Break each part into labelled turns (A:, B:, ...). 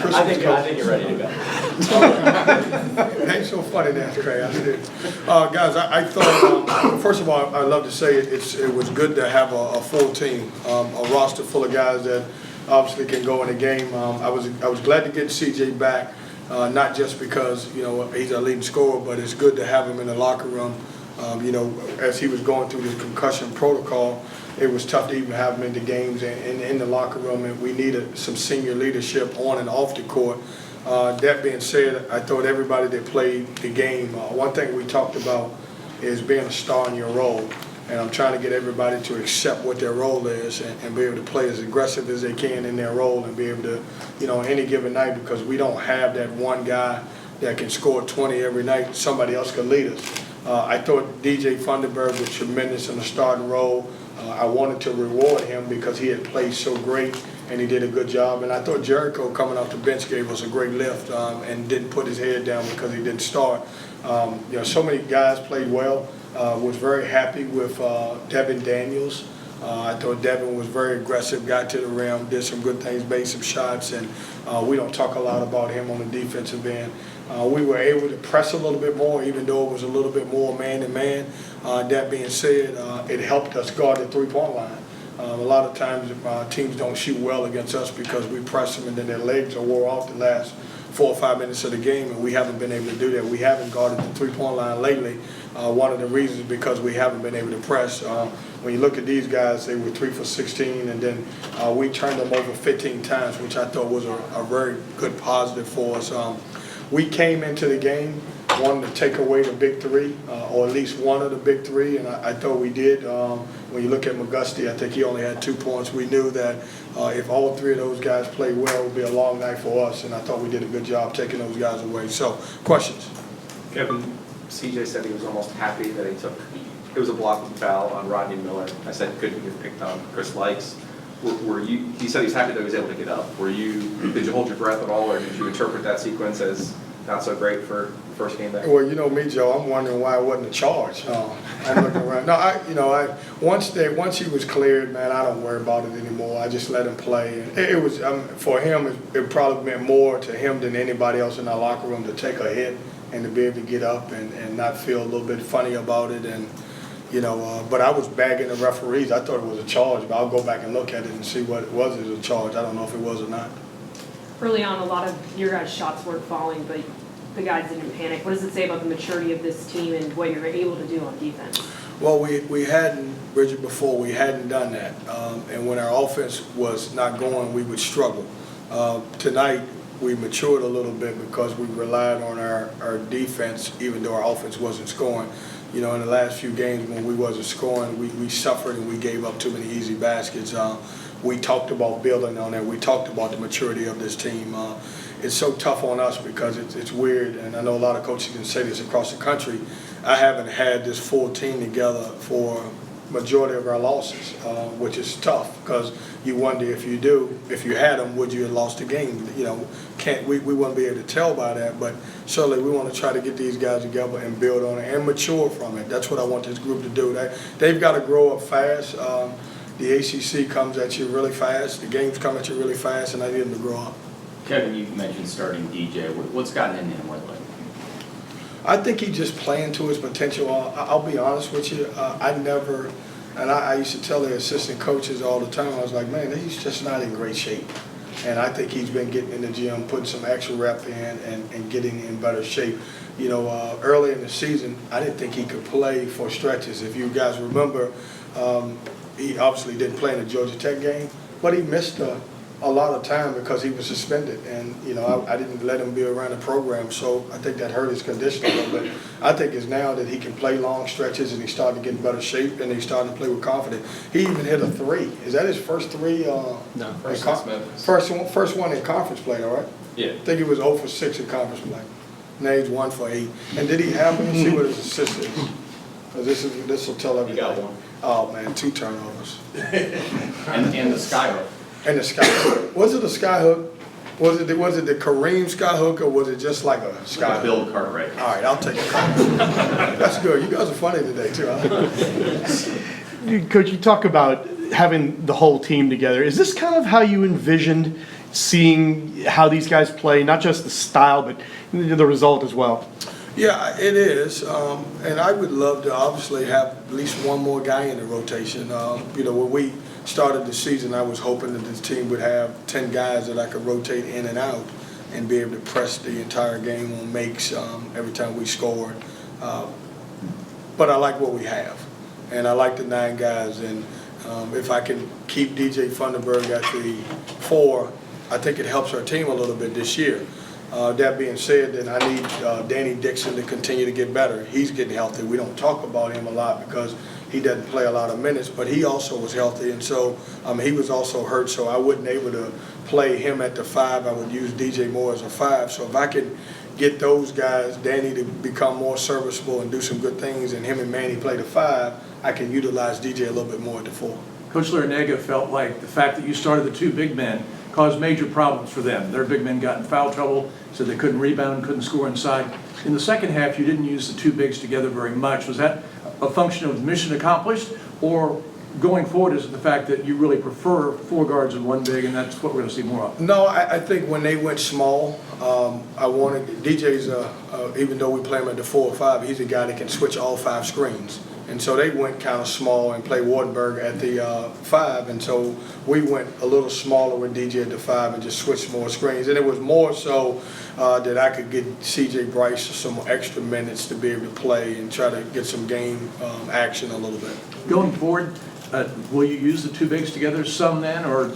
A: I think you're ready to go.
B: It ain't so funny, that's crazy. Guys, I thought, first of all, I'd love to say it was good to have a full team, a roster full of guys that obviously can go in the game. I was glad to get CJ back, not just because he's our leading scorer, but it's good to have him in the locker room. As he was going through the concussion protocol, it was tough to even have him in the games and in the locker room, and we needed some senior leadership on and off the court. That being said, I thought everybody that played the game, one thing we talked about is being a star in your role, and I'm trying to get everybody to accept what their role is and be able to play as aggressive as they can in their role and be able to, any given night, because we don't have that one guy that can score 20 every night. Somebody else could lead us. I thought DJ Funderburg was tremendous in the starting role. I wanted to reward him because he had played so great and he did a good job. And I thought Jericho coming off the bench gave us a great lift and didn't put his head down because he didn't start. So many guys played well. Was very happy with Devin Daniels. I thought Devin was very aggressive, got to the rim, did some good things, made some shots, and we don't talk a lot about him on the defensive end. We were able to press a little bit more, even though it was a little bit more man-to-man. That being said, it helped us guard the three-point line. A lot of times teams don't shoot well against us because we press them and then their legs are wore off the last 4 or 5 minutes of the game, and we haven't been able to do that. We haven't guarded the three-point line lately. One of the reasons is because we haven't been able to press. When you look at these guys, they were 3 for 16, and then we turned them over 15 times, which I thought was a very good positive for us. We came into the game wanting to take away the big three, or at least one of the big three, and I thought we did. When you look at McGusty, I think he only had 2 points. We knew that if all 3 of those guys played well, it would be a long night for us, and I thought we did a good job taking those guys away. So, questions?
A: Kevin, CJ said he was almost happy that it was a blocking foul on Rodney Miller. I said, couldn't he have picked on Chris Likes? He said he was happy that he was able to get up. Did you hold your breath at all, or did you interpret that sequence as not so great for the first game there?
B: Well, you know me, Joe. I'm wondering why it wasn't a charge. I'm looking around. No, once he was cleared, man, I don't worry about it anymore. I just let him play. And it was for him. It probably meant more to him than anybody else in our locker room to take a hit and to be able to get up and not feel a little bit funny about it. And but I was bagging the referees. I thought it was a charge, but I'll go back and look at it and see what it was as a charge. I don't know if it was or not.
C: Early on, a lot of your guys' shots weren't falling, but the guys didn't panic. What does it say about the maturity of this team and what you're able to do on defense?
B: Well, we hadn't, Bridget, before, we hadn't done that. And when our offense was not going, we would struggle. Tonight, we matured a little bit because we relied on our defense, even though our offense wasn't scoring. In the last few games when we wasn't scoring, we suffered and we gave up too many easy baskets. We talked about building on that. We talked about the maturity of this team. It's so tough on us because it's weird, and I know a lot of coaches can say this across the country. I haven't had this full team together for majority of our losses, which is tough because you wonder if you had them, would you have lost the game? We wouldn't be able to tell by that, but certainly we want to try to get these guys together and build on it and mature from it. That's what I want this group to do. They've got to grow up fast. The ACC comes at you really fast. The games come at you really fast, and I need them to grow up.
D: Kevin, you mentioned starting DJ. What's gotten into him lately?
B: I think he's just playing to his potential. I'll be honest with you. I used to tell the assistant coaches all the time, I was like, man, he's just not in great shape. And I think he's been getting in the gym, putting some extra rep in, and getting in better shape. Early in the season, I didn't think he could play for stretches. If you guys remember, he obviously didn't play in the Georgia Tech game, but he missed a lot of time because he was suspended, and I didn't let him be around the program, so I think that hurt his condition a little bit. I think it's now that he can play long stretches and he's starting to get in better shape and he's starting to play with confidence. He even hit a 3. Is that his first 3?
A: No,
B: first one in conference play, all right?
A: Yeah.
B: I think he was 0 for 6 in conference play. Now he's 1 for 8. And did he have? Let me see what his assist is, because this will tell everything.
A: He got 1.
B: Oh man, 2 turnovers.
D: and the skyhook.
B: And the skyhook. Was it a skyhook? Was it the Kareem skyhook, or was it just like a skyhook?
D: Bill Cartwright.
B: All right, I'll take it. That's good. You guys are funny today too. Huh?
E: Coach, you talk about having the whole team together. Is this kind of how you envisioned seeing how these guys play, not just the style, but the result as well?
B: Yeah, it is, and I would love to obviously have at least one more guy in the rotation. When we started the season, I was hoping that this team would have 10 guys that I could rotate in and out and be able to press the entire game on makes every time we scored. But I like what we have, and I like the 9 guys. And if I can keep DJ Funderburg at the 4, I think it helps our team a little bit this year. That being said, then I need Danny Dixon to continue to get better. He's getting healthy. We don't talk about him a lot because he doesn't play a lot of minutes, but he also was healthy, and so he was also hurt, so I wasn't able to play him at the 5. I would use DJ Moore as a 5. So if I could get those guys, Danny to become more serviceable and do some good things, and him and Manny play the 5, I can utilize DJ a little bit more at the 4.
F: Coach Larinaga felt like the fact that you started the 2 big men caused major problems for them. Their big men got in foul trouble, so they couldn't rebound, couldn't score inside. In the second half, you didn't use the 2 bigs together very much. Was that a function of mission accomplished, or going forward is it the fact that you really prefer 4 guards and 1 big, and that's what we're going to see more of?
B: No, I think when they went small, I wanted DJ's. Even though we play him at the 4 or 5, he's a guy that can switch all 5 screens. And so they went kind of small and played Wardenberg at the 5, and so we went a little smaller with DJ at the 5 and just switched more screens. And it was more so that I could get CJ Bryce some extra minutes to be able to play and try to get some game action a little bit.
F: Going forward, will you use the 2 bigs together some then, or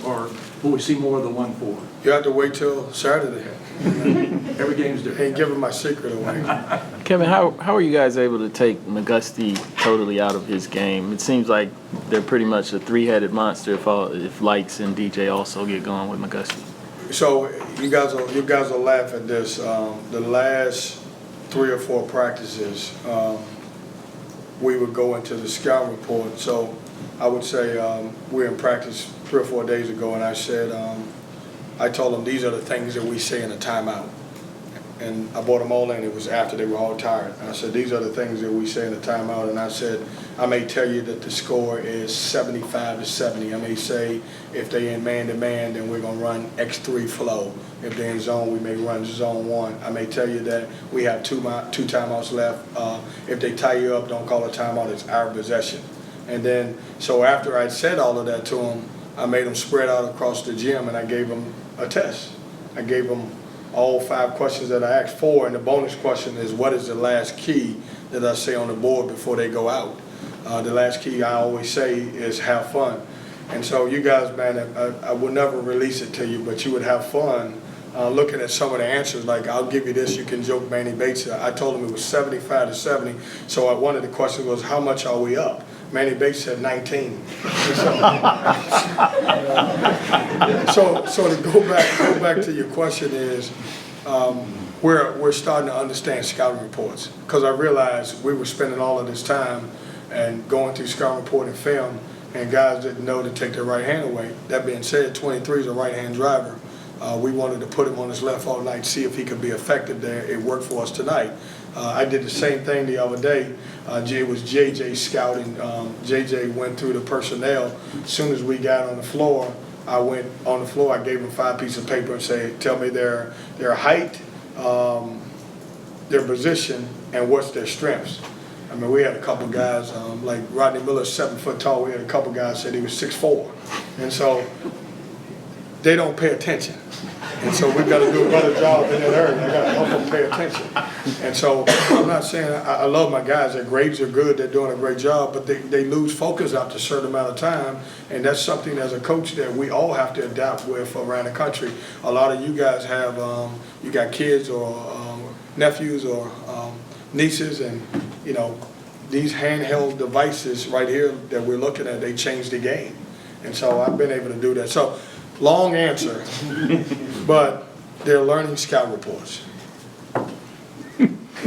F: will we see more of the 1-4?
B: You have to wait till Saturday.
F: Every game's different.
B: Ain't giving my secret away.
G: Kevin, how are you guys able to take McGusty totally out of his game? It seems like they're pretty much a 3-headed monster if Likes and DJ also get going with McGusty.
B: So you guys will laugh at this. The last 3 or 4 practices, we would go into the scout report. So I would say we were in practice 3 or 4 days ago, and I said, I told them these are the things that we say in a timeout. And I brought them all in. It was after they were all tired. And I said, these are the things that we say in a timeout. And I said, I may tell you that the score is 75-70. I may say if they're in man-to-man, then we're going to run X3 flow. If they're in zone, we may run zone 1. I may tell you that we have two timeouts left. If they tie you up, don't call a timeout. It's our possession. And then, so after I'd said all of that to them, I made them spread out across the gym, and I gave them a test. I gave them all 5 questions that I asked for, and the bonus question is, what is the last key that I say on the board before they go out? The last key I always say is have fun. And so you guys, man, I will never release it to you, but you would have fun looking at some of the answers. Like, I'll give you this, you can joke Manny Bates. I told him it was 75-70, so one of the questions was, how much are we up? Manny Bates said 19. So to go back to your question is, we're starting to understand scouting reports, because I realized we were spending all of this time and going through scouting report and film, and guys didn't know to take their right hand away. That being said, 23 is a right-hand driver. We wanted to put him on his left all night, see if he could be effective there. It worked for us tonight. I did the same thing the other day. It was JJ scouting. JJ went through the personnel. As soon as we got on the floor, I went on the floor. I gave him 5 pieces of paper and said, tell me their height, their position, and what's their strengths. I mean, we had a couple guys, like Rodney Miller's 7 foot tall. We had a couple guys said he was 6'4", and so they don't pay attention. And so we've got to do a better job in that area. I got to help them pay attention. And so I'm not saying I love my guys. Their grades are good. They're doing a great job, but they lose focus after a certain amount of time. And that's something as a coach that we all have to adapt with around the country. A lot of you guys have, you got kids or nephews or nieces, and, you know, these handheld devices right here that we're looking at, they change the game. And so I've been able to do that. So long answer, but they're learning scout reports.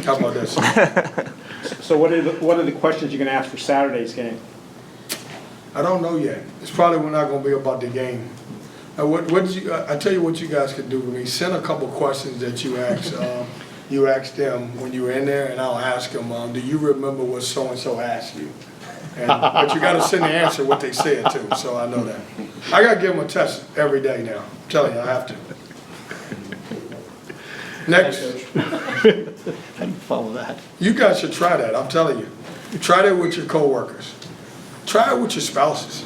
B: How about that, sir?
H: So what are the questions you're going to ask for Saturday's game?
B: I don't know yet. It's probably not going to be about the game. What did you? I tell you what you guys could do for me. Send a couple questions that you asked. You asked them when you were in there, and I'll ask them. Do you remember what so and so asked you? But you gotta send the answer what they said too, so I know that. I gotta give them a test every day now. I'm telling you, I have to. Next,
E: How do you follow that?
B: you guys should try that, I'm telling you. Try that with your coworkers. Try it with your spouses.